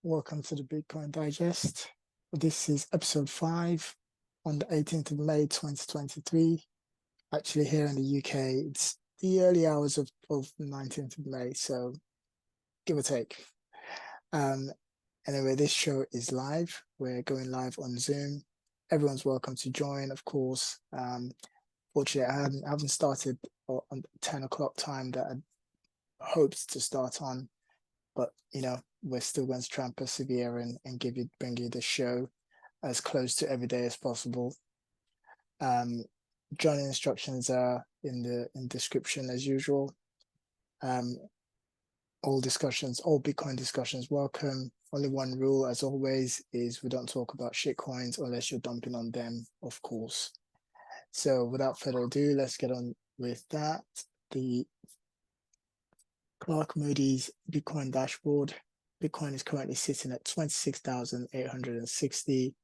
Welcome to the Bitcoin Digest. This is episode 5 on the 18th of May 2023. Actually, here in the UK, it's the early hours of the 19th of May, so give or take. Anyway, this show is live. We're going live on Zoom. Everyone's welcome to join, of course. Fortunately, I haven't started on 10 o'clock time that I hoped to start on, but we're still going to try and persevere and bring you the show as close to every day as possible. Joining instructions are in the description as usual. All Bitcoin discussions welcome. Only one rule, as always, is we don't talk about shitcoins unless you're dumping on them, of course. So without further ado, let's get on with that. The Clark Moody's Bitcoin dashboard. Bitcoin is currently sitting at 26,860.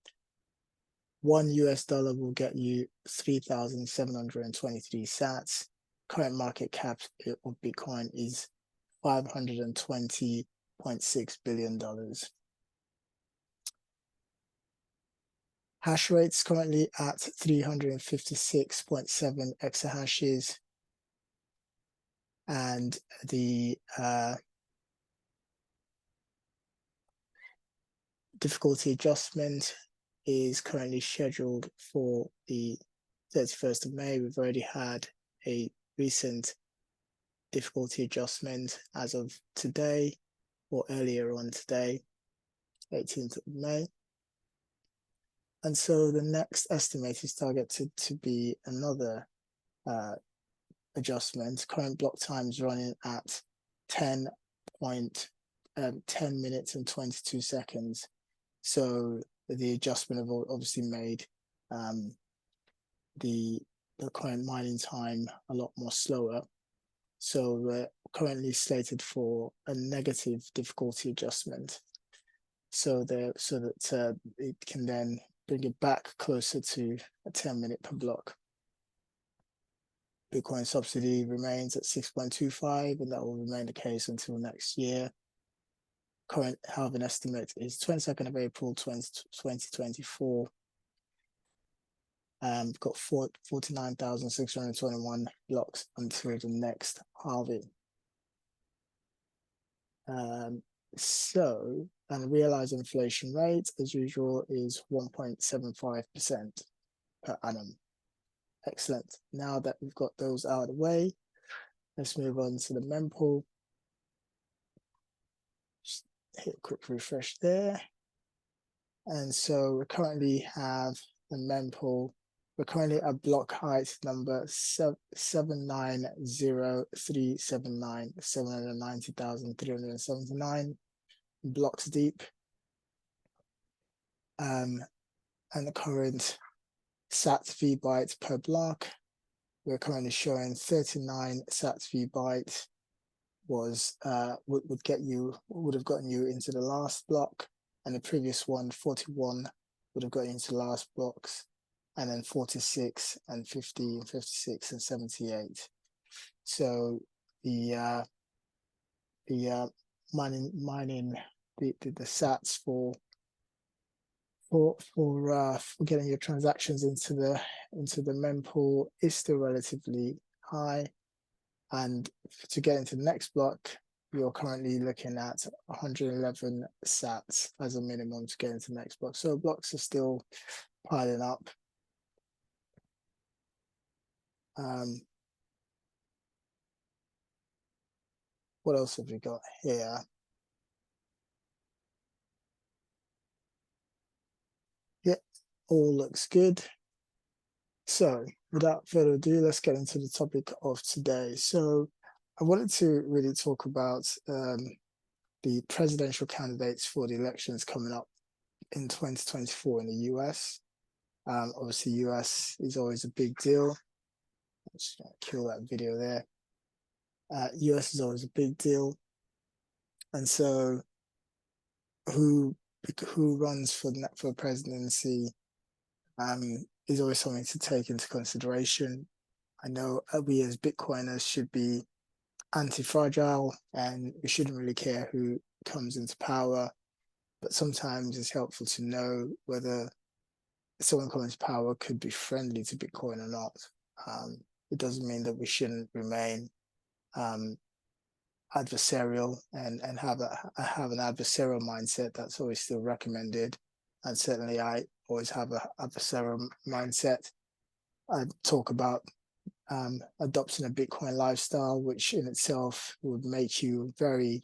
$1 will get you 3,723 sats. Current market cap of Bitcoin is $520.6 billion. Hash rates currently at 356.7 exahashes. And the difficulty adjustment is currently scheduled for the 31st of May. We've already had a recent difficulty adjustment as of today, or earlier on today, 18th of May. And so the next estimate is targeted to be another adjustment. Current block time is running at 10 minutes and 22 seconds. So the adjustment have obviously made the current mining time a lot more slower. So we're currently slated for a negative difficulty adjustment. So that it can then bring it back closer to a 10-minute per block. Bitcoin subsidy remains at 6.25, and that will remain the case until next year. Current halving estimate is 22nd of April 2024. We've got 49,621 blocks until the next halving. And the realized inflation rate, as usual, is 1.75% per annum. Excellent. Now that we've got those out of the way, let's move on to the mempool. Just hit a quick refresh there. And so we currently have the mempool. We're currently at block height number 790,379, 790,379 blocks deep. And the current sats v bytes per block, we're currently showing 39 sats v bytes would have gotten you into the last block, and the previous one, 41, would have got you into the last blocks, and then 46 and 50 and 56 and 78. So the mining the sats for getting your transactions into the mempool is still relatively high, and to get into the next block, you're currently looking at 111 sats as a minimum to get into the next block. So blocks are still piling up. What else have we got here? Yeah, all looks good. So without further ado, let's get into the topic of today. So I wanted to really talk about the presidential candidates for the elections coming up in 2024 in the US. Obviously, US is always a big deal. Let's kill that video there. US is always a big deal. And so who runs for presidency is always something to take into consideration. I know we as Bitcoiners should be anti-fragile, and we shouldn't really care who comes into power. but sometimes it's helpful to know whether someone coming to power could be friendly to Bitcoin or not. It doesn't mean that we shouldn't remain adversarial and have an adversarial mindset. That's always still recommended, and certainly I always have a adversarial mindset. I talk about adopting a Bitcoin lifestyle, which in itself would make you very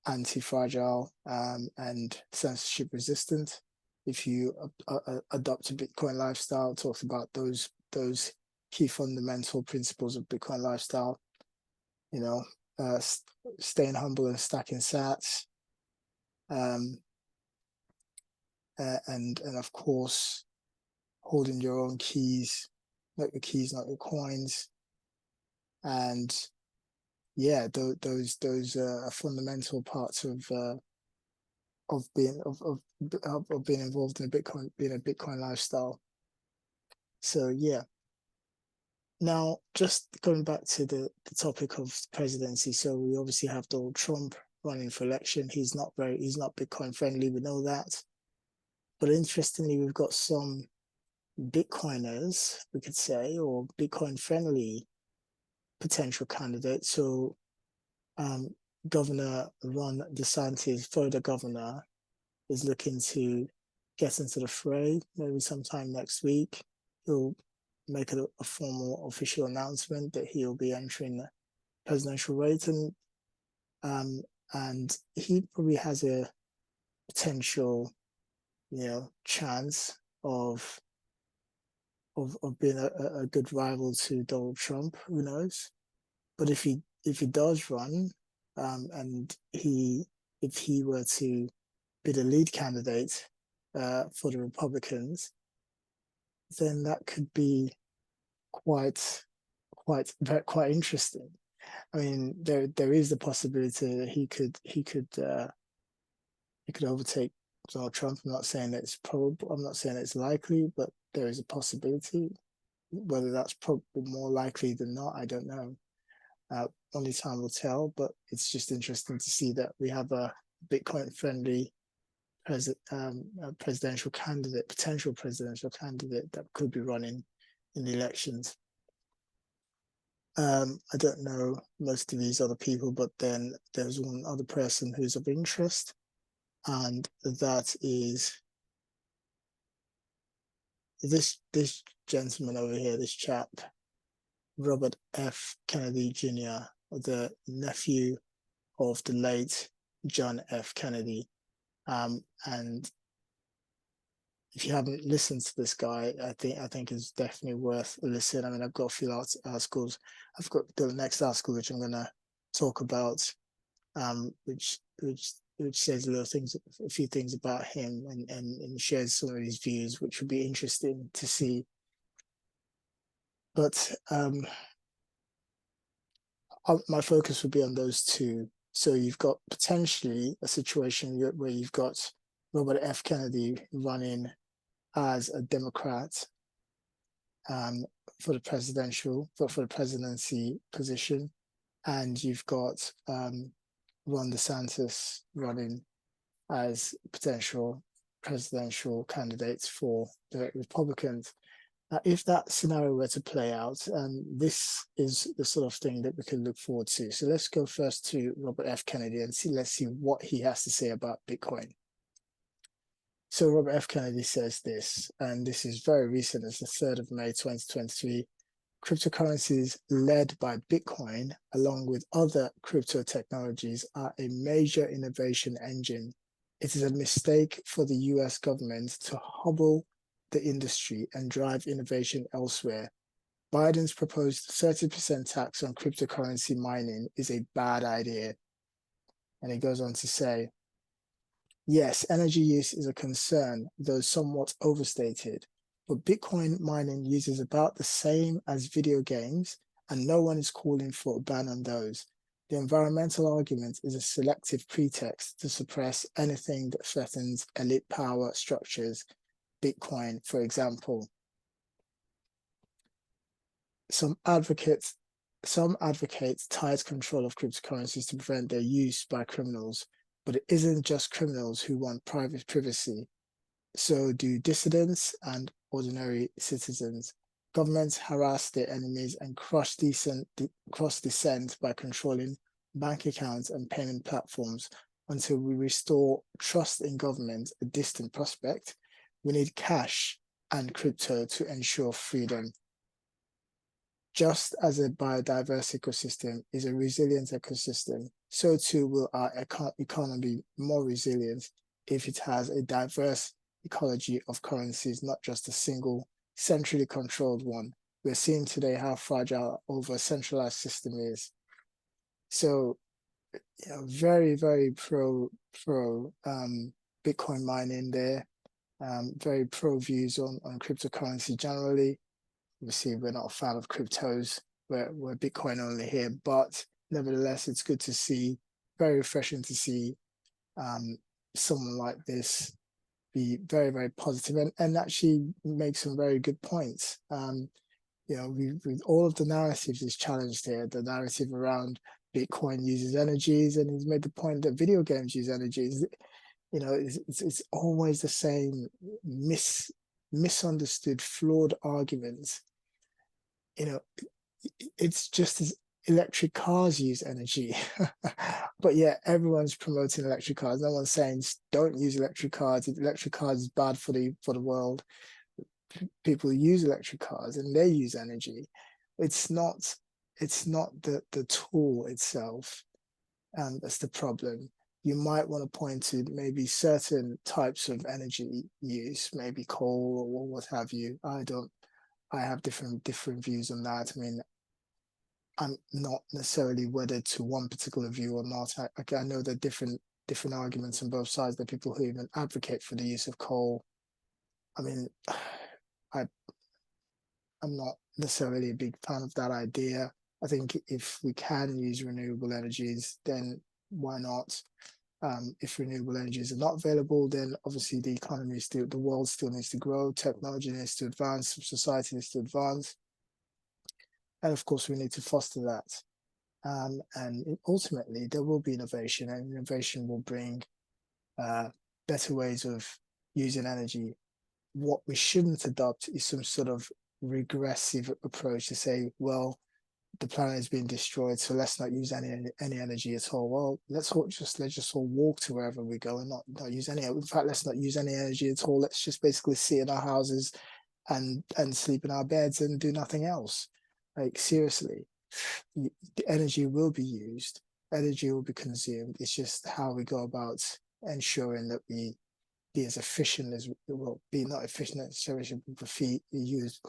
anti-fragile and censorship resistant. If you adopt a Bitcoin lifestyle, it talks about those key fundamental principles of Bitcoin lifestyle. You know, staying humble and stacking sats, and of course holding your own keys, not your keys, not your coins, and yeah, those are fundamental parts of being involved in being a Bitcoin lifestyle. So yeah. Now, just going back to the topic of presidency, so we obviously have Donald Trump running for election. He's not Bitcoin friendly, we know that. But interestingly, we've got some Bitcoiners, we could say, or Bitcoin friendly potential candidates. So Governor Ron DeSantis, Florida governor, is looking to get into the fray maybe sometime next week. He'll make a formal official announcement that he'll be entering the presidential race, and he probably has a potential, chance of being a good rival to Donald Trump. Who knows? But if he does run, and if he were to be the lead candidate for the Republicans, then that could be quite interesting. I mean, there is the possibility that he could overtake Donald Trump. I'm not saying that it's probable. I'm not saying it's likely, but there is a possibility. Whether that's probably more likely than not, I don't know. Only time will tell. But it's just interesting to see that we have a Bitcoin-friendly presidential candidate, potential presidential candidate that could be running in the elections. I don't know most of these other people, but then there's one other person who's of interest, and that is this gentleman over here, this chap, Robert F. Kennedy Jr., the nephew of the late John F. Kennedy. And if you haven't listened to this guy, I think it's definitely worth a listen. I mean, I've got a few articles. I've got the next article which I'm going to talk about, which says a few things about him, and shares some of his views, which would be interesting to see. But my focus would be on those two. So you've got potentially a situation where you've got Robert F. Kennedy running as a Democrat for the presidency position, and you've got Ron DeSantis running as potential presidential candidates for the Republicans. If that scenario were to play out, this is the sort of thing that we can look forward to. So let's go first to Robert F. Kennedy and let's see what he has to say about Bitcoin. So Robert F. Kennedy says this, and this is very recent. It's the 3rd of May, 2023. Cryptocurrencies led by Bitcoin, along with other crypto technologies, are a major innovation engine. It is a mistake for the US government to hobble the industry and drive innovation elsewhere. Biden's proposed 30% tax on cryptocurrency mining is a bad idea. And he goes on to say, yes, energy use is a concern, though somewhat overstated, but Bitcoin mining uses about the same as video games, and no one is calling for a ban on those. The environmental argument is a selective pretext to suppress anything that threatens elite power structures, Bitcoin, for example. Some advocate tight control of cryptocurrencies to prevent their use by criminals. But it isn't just criminals who want private privacy. So do dissidents and ordinary citizens. Governments harass their enemies and crush dissent by controlling bank accounts and payment platforms. Until we restore trust in government, a distant prospect, we need cash and crypto to ensure freedom. Just as a biodiverse ecosystem is a resilient ecosystem, so too will our economy be more resilient if it has a diverse ecology of currencies, not just a single centrally controlled one. We're seeing today how fragile over centralized system is. So, very, very pro Bitcoin mining there. Very pro views on cryptocurrency generally. Obviously, we're not a fan of cryptos. We're Bitcoin only here, but nevertheless, it's good to see, very refreshing to see someone like this be very, very positive and actually make some very good points. With all of the narratives is challenged here, the narrative around Bitcoin uses energies, and he's made the point that video games use energies. It's always the same misunderstood, flawed arguments. It's just as electric cars use energy, but yeah, everyone's promoting electric cars. No one's saying don't use electric cars. Electric cars is bad for the world. People use electric cars and they use energy. It's not the tool itself, and that's the problem. You might want to point to maybe certain types of energy use, maybe coal or what have you. I have different views on that. I mean, I'm not necessarily wedded to one particular view or not. I know there are different arguments on both sides. There are people who even advocate for the use of coal. I mean, I'm not necessarily a big fan of that idea. I think if we can use renewable energies, then why not? If renewable energies are not available, then obviously the world still needs to grow, technology needs to advance, society needs to advance. And of course, we need to foster that. And ultimately, there will be innovation, and innovation will bring better ways of using energy. What we shouldn't adopt is some sort of regressive approach to say, well, the planet is being destroyed, so let's not use any energy at all. Well, let's just all walk to wherever we go and not use any. In fact, let's not use any energy at all. Let's just basically sit in our houses and sleep in our beds and do nothing else. Like, seriously, the energy will be used, energy will be consumed. It's just how we go about ensuring that we be as efficient as well, be not efficient necessarily, but use,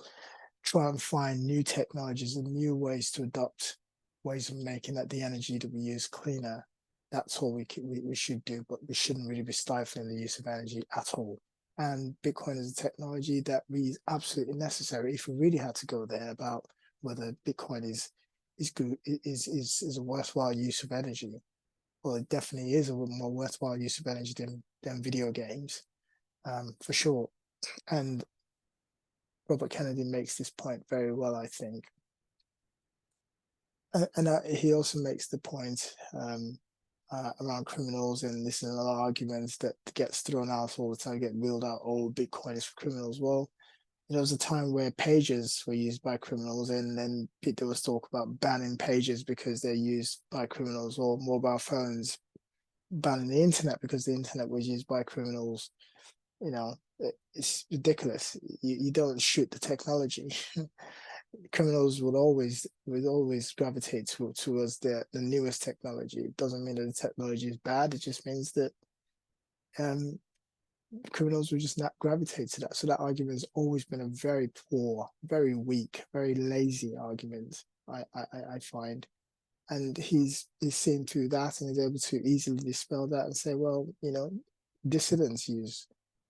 try and find new technologies and new ways to adopt ways of making that the energy that we use cleaner. That's all we should do, but we shouldn't really be stifling the use of energy at all. And Bitcoin is a technology that is absolutely necessary if we really had to go there about whether Bitcoin is good, is a worthwhile use of energy. Well, it definitely is a more worthwhile use of energy than video games, for sure. And Robert Kennedy makes this point very well, I think. And he also makes the point around criminals, and this is another argument that gets thrown out all the time, get wheeled out, oh, Bitcoin is for criminals. Well, there was a time where pages were used by criminals, and then there was talk about banning pages because they're used by criminals, or mobile phones, banning the internet because the internet was used by criminals. It's ridiculous. You don't shoot the technology. Criminals would always gravitate towards the newest technology. It doesn't mean that the technology is bad. It just means that criminals will just not gravitate to that. So that argument has always been a very poor, very weak, very lazy argument, I find. And he's seen through that and is able to easily dispel that and say, well, dissidents use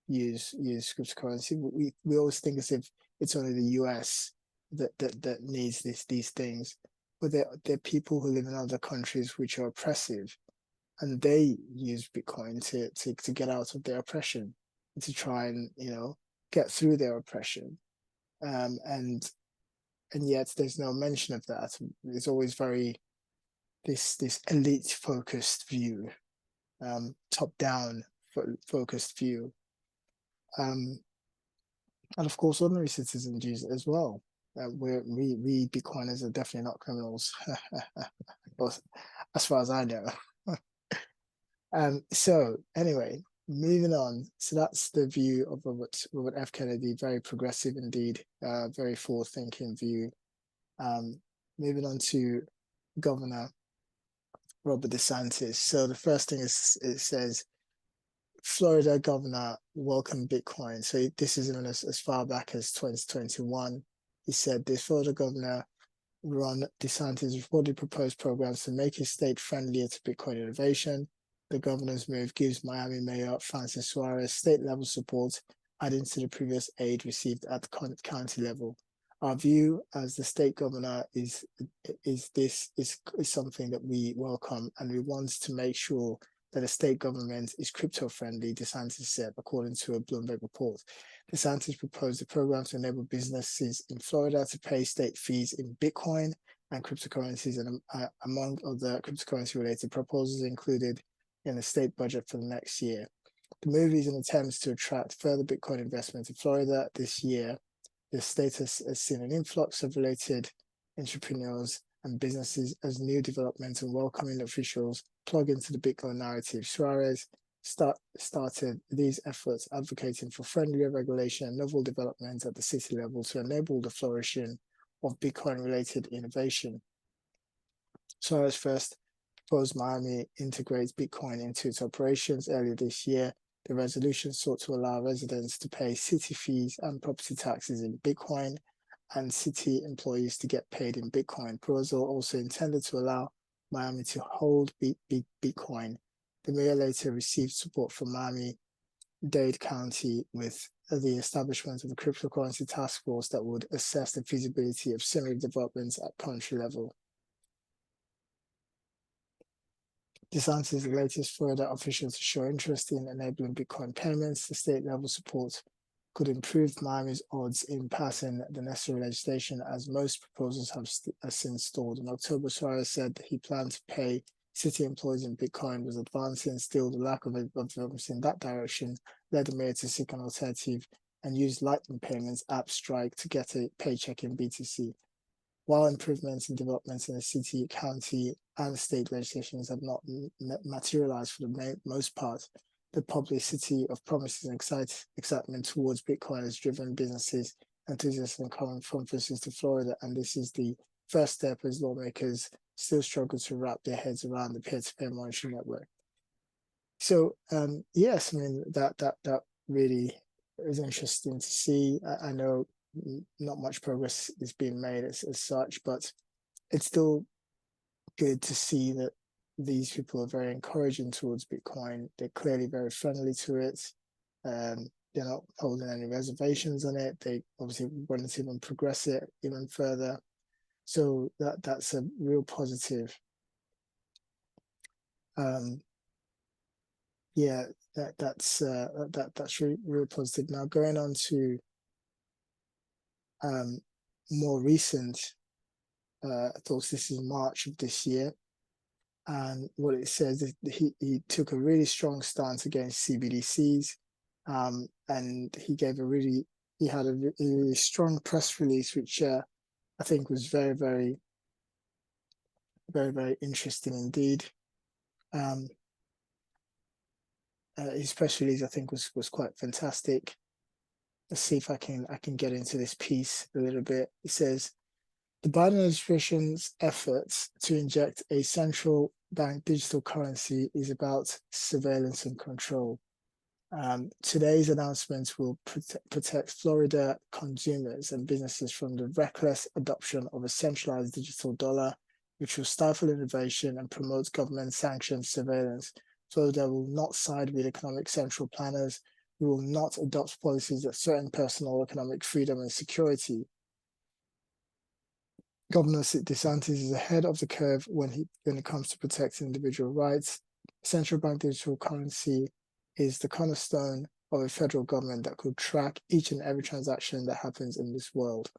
cryptocurrency. We always think as if it's only the US that needs these things, but there are people who live in other countries which are oppressive, and they use Bitcoin to get out of their oppression and to try and get through their oppression, and yet there's no mention of that. It's always very this elite focused view, top-down focused view. And of course, ordinary citizens use it as well. We Bitcoiners are definitely not criminals, as far as I know. So anyway, moving on. So that's the view of Robert F. Kennedy, very progressive indeed, very forward-thinking view. Moving on to Governor Robert DeSantis. So the first thing is, it says, Florida governor welcomed Bitcoin. So this is even as far back as 2021. He said the Florida governor, Ron DeSantis, reportedly proposed programs to make his state friendlier to Bitcoin innovation. The governor's move gives Miami Mayor Francis Suarez state-level support, adding to the previous aid received at the county level. Our view as the state governor is something that we welcome, and we want to make sure that the state government is crypto-friendly, DeSantis said, according to a Bloomberg report. DeSantis proposed a program to enable businesses in Florida to pay state fees in Bitcoin and cryptocurrencies, and among other cryptocurrency-related proposals included in the state budget for the next year. The move is an attempt to attract further Bitcoin investment in Florida this year. The state has seen an influx of related entrepreneurs and businesses as new development and welcoming officials plug into the Bitcoin narrative. Suarez started these efforts advocating for friendlier regulation and novel development at the city level to enable the flourishing of Bitcoin-related innovation. Suarez first proposed Miami integrates Bitcoin into its operations earlier this year. The resolution sought to allow residents to pay city fees and property taxes in Bitcoin and city employees to get paid in Bitcoin. Proposal also intended to allow Miami to hold Bitcoin. The mayor later received support from Miami-Dade County with the establishment of a cryptocurrency task force that would assess the feasibility of similar developments at country level. DeSantis is the latest Florida official to show interest in enabling Bitcoin payments. The state-level support could improve Miami's odds in passing the necessary legislation, as most proposals have since stalled. In October, Suarez said that he planned to pay city employees in Bitcoin was advancing. Still, the lack of developments in that direction led the mayor to seek an alternative and use Lightning payments app Strike to get a paycheck in BTC. While improvements and developments in the city, county, and state legislations have not materialized for the most part, the publicity of promises and excitement towards Bitcoin has driven businesses, enthusiasts, and conferences to Florida, and this is the first step as lawmakers still struggle to wrap their heads around the peer-to-peer monitoring network. So, yes, I mean, that really is interesting to see. I know not much progress is being made as such, but it's still good to see that these people are very encouraging towards Bitcoin. They're clearly very friendly to it. They're not holding any reservations on it. They obviously want to even progress it even further. So that's a real positive. Yeah, that's real positive. Now going on to more recent thoughts. This is March of this year, and what it says is he took a really strong stance against CBDCs, and he had a really strong press release, which I think was very, very, very, very interesting indeed. His press release, I think, was quite fantastic. Let's see if I can get into this piece a little bit. It says, the Biden administration's efforts to inject a central bank digital currency is about surveillance and control. Today's announcement will protect Florida consumers and businesses from the reckless adoption of a centralized digital dollar, which will stifle innovation and promote government-sanctioned surveillance. Florida will not side with economic central planners. We will not adopt policies that threaten personal economic freedom and security. Governor DeSantis is ahead of the curve when it comes to protecting individual rights. Central bank digital currency is the cornerstone of a federal government that could track each and every transaction that happens in this world.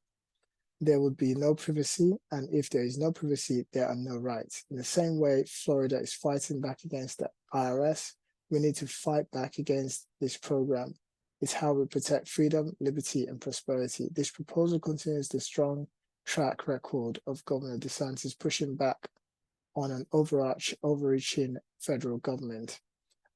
there would be no privacy, and if there is no privacy, there are no rights. In the same way, Florida is fighting back against the IRS. We need to fight back against this program. It's how we protect freedom, liberty, and prosperity. This proposal continues the strong track record of Governor DeSantis pushing back on an overreaching federal government.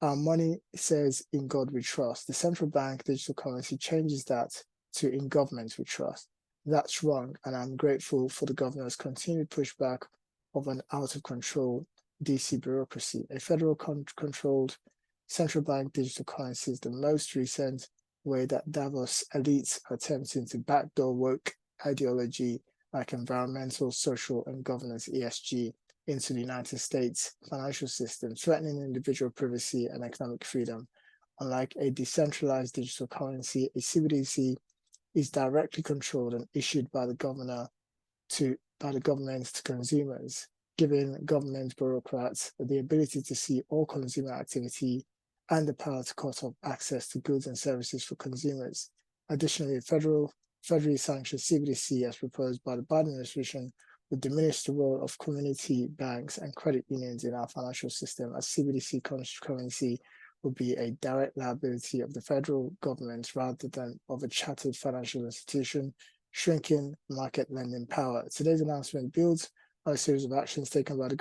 Our money says in God we trust. The central bank digital currency changes that to in government we trust. That's wrong, and I'm grateful for the governor's continued pushback of an out of control DC bureaucracy. A federal controlled central bank digital currency is the most recent way that Davos elites are attempting to backdoor woke ideology like environmental, social, and governance ESG into the United States financial system, threatening individual privacy and economic freedom. Unlike a decentralized digital currency, a CBDC is directly controlled and issued by the government to consumers, giving government bureaucrats the ability to see all consumer activity and the power to cut off access to goods and services for consumers. Additionally, federally sanctioned CBDC, as proposed by the Biden administration, would diminish the role of community banks and credit unions in our financial system, as CBDC currency would be a direct liability of the federal government rather than of a chartered financial institution, shrinking market lending power. Today's announcement builds on a series of actions taken by the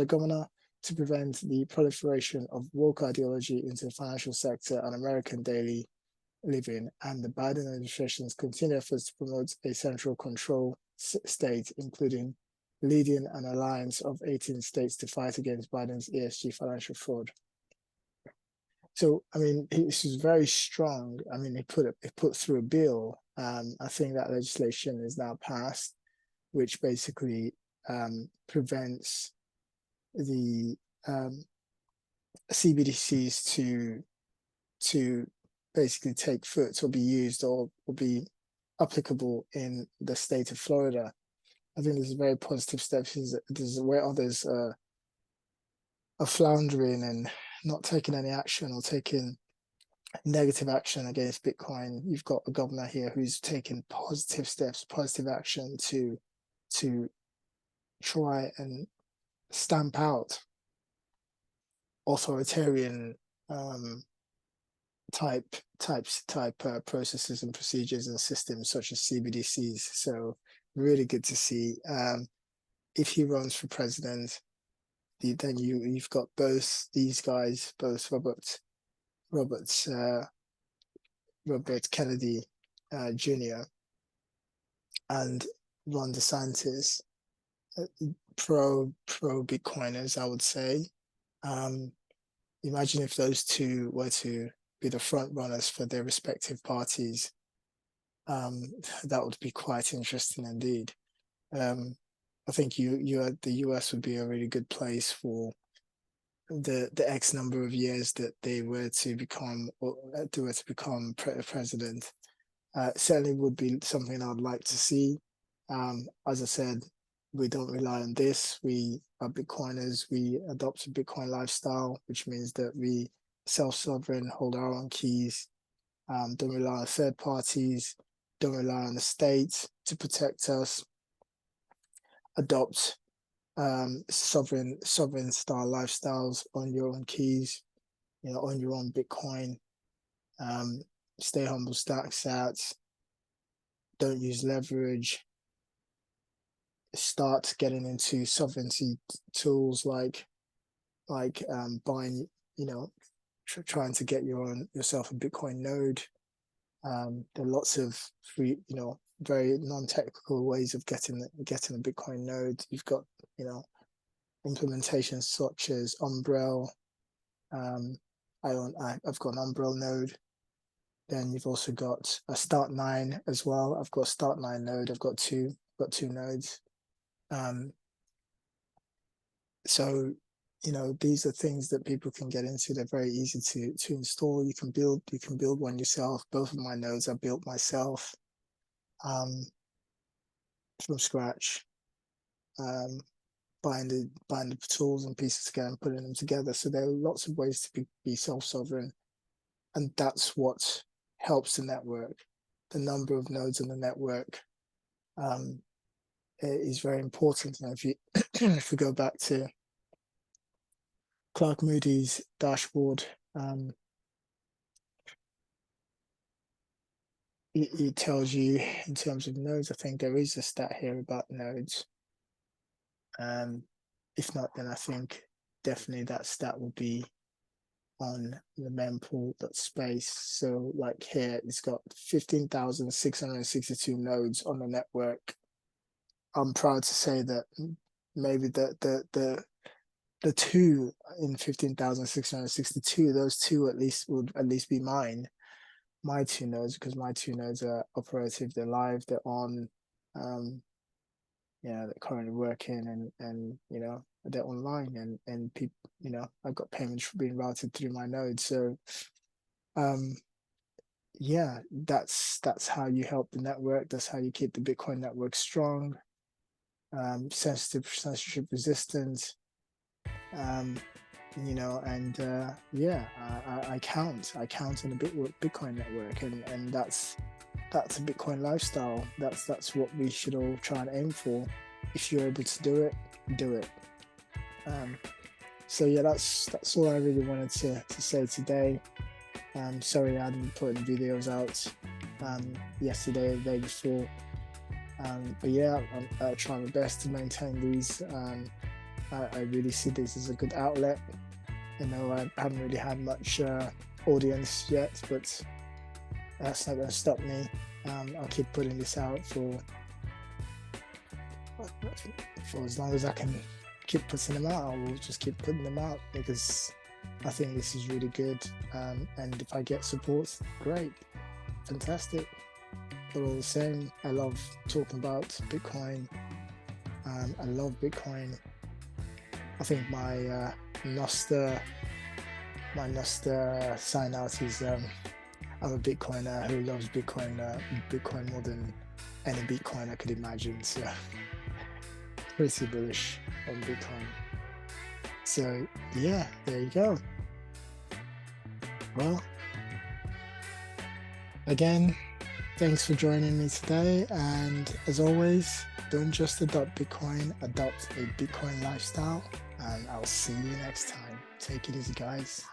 governor to prevent the proliferation of woke ideology into the financial sector and American daily living, and the Biden administration's continued efforts to promote a central control state, including leading an alliance of 18 states to fight against Biden's ESG financial fraud. So, I mean, this is very strong. I mean, he put through a bill. I think that legislation is now passed, which basically prevents the CBDCs to basically take foot or be used or be applicable in the state of Florida. I think this is a very positive step. This is where others are floundering and not taking any action or taking negative action against Bitcoin. You've got a governor here who's taking positive steps, positive action to try and stamp out authoritarian type processes and procedures and systems such as CBDCs. So really good to see. If he runs for president, then you've got both these guys, both Robert Kennedy Jr. and Ron DeSantis, pro Bitcoiners, I would say. Imagine if those two were to be the front runners for their respective parties. That would be quite interesting indeed. I think the US would be a really good place for the X number of years that they were to become president. Certainly would be something I'd like to see. As I said, we don't rely on this. We are Bitcoiners. We adopt a Bitcoin lifestyle, which means that we self-sovereign, hold our own keys, don't rely on third parties, don't rely on the state to protect us, adopt sovereign style lifestyles on your own keys, on your own Bitcoin. Stay humble, stack sats, don't use leverage. Start getting into sovereignty tools like buying, trying to get yourself a Bitcoin node. There are lots of free, very non-technical ways of getting a Bitcoin node. You've got, implementations such as Umbrel. I've got an Umbrel node. Then you've also got a Start9 as well. I've got a Start9 node. I've got two nodes. So, these are things that people can get into. They're very easy to install. You can build one yourself. Both of my nodes I built myself from scratch, buying the tools and pieces together and putting them together. So there are lots of ways to be self-sovereign, and that's what helps the network. The number of nodes in the network is very important. And if you if we go back to Clark Moody's dashboard, it tells you in terms of nodes. I think there is a stat here about nodes. If not, then I think definitely that stat will be on the mempool.space. So like here, it's got 15,662 nodes on the network. I'm proud to say that maybe the two in 15,662, those two would at least be my two nodes, because my two nodes are operative, they're live, they're on, they're currently working, and they're online, and people, I've got payments being routed through my node. So that's how you help the network. That's how you keep the Bitcoin network strong, censorship resistant. I count on the Bitcoin network, and that's a Bitcoin lifestyle. That's what we should all try and aim for. If you're able to do it, do it. So yeah, that's all I really wanted to say today. Sorry I didn't put any videos out yesterday or the day before. But yeah, I'm trying my best to maintain these. I really see this as a good outlet. I haven't really had much audience yet, but that's not going to stop me. I'll keep putting this out for as long as I can keep putting them out. I will just keep putting them out, because I think this is really good. And if I get support, great, fantastic. But all the same, I love talking about Bitcoin. I love Bitcoin. I think my Noster sign out is I'm a Bitcoiner who loves Bitcoin more than any Bitcoin I could imagine. So pretty bullish on Bitcoin. So yeah, there you go. Well, again, thanks for joining me today, and as always, don't just adopt Bitcoin, adopt a Bitcoin lifestyle, and I'll see you next time. Take it easy, guys.